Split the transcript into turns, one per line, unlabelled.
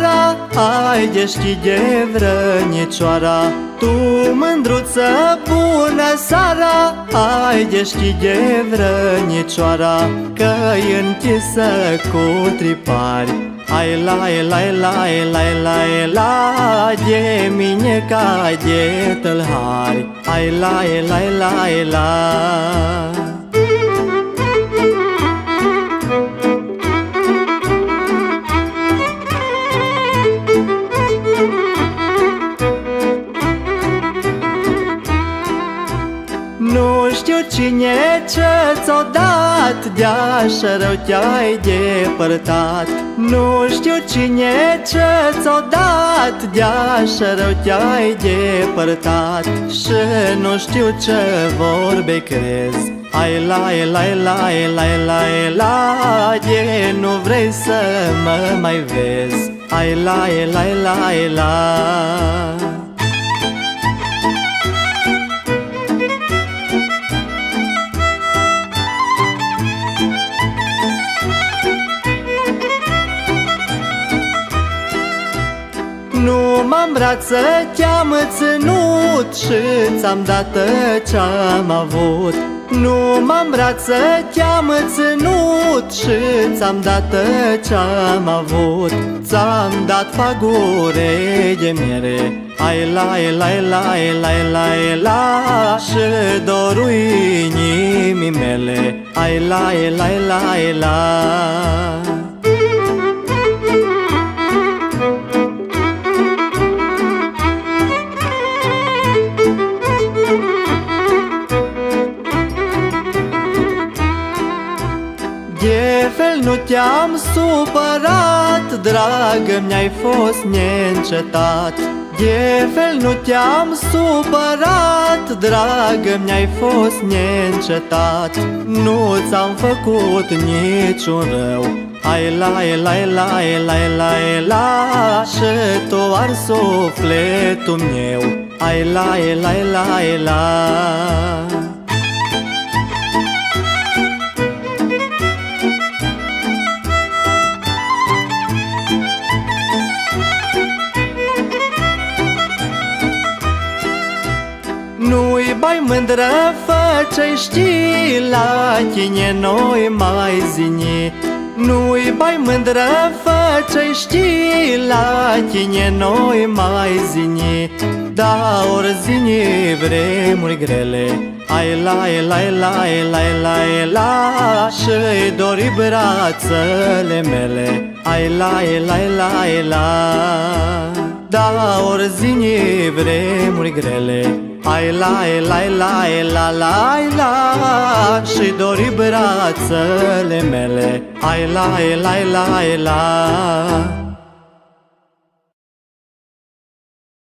seara, hai deschide vrănicioara. Tu, mândruță bună seara, hai deschide vrănicioara, că-i închisă cu tripari. Ai la, de mine ca de tâlhari. Ai la. Nu știu cine ce ți-o dat, de-așa rău te-ai depărtat. Nu știu cine ce ți-o dat, de-așa rău te-ai depărtat. Și nu știu ce vorbe crezi. Ai la, de nu vrei să mă mai vezi. Ai la. Nu m-am brață, te-am ținut și ți-am dat ce-am avut. Nu m-am brață, te-am ținut și ți-am dat ce-am avut. Ți-am dat fagure de miere. Ai la, și dorul inimii mele. Ai la. De fel nu te-am supărat, dragă, mi-ai fost neîncetat. De fel nu te-am supărat, dragă, mi-ai fost neîncetat. Nu ți-am făcut niciun rău. Ai la, și tu ars sufletul meu. Ai la. Nu-i bai mândră, fă ce știi, la tine noi mai zini. Nu-i bai mândră, fă ce știi, la tine noi mai zini. Da, ori zini vremuri grele. Ai la, și-i dori brațele mele. Ai la. Da, ori zini vremuri grele. Ai la, și dori brațele mele. Ai la.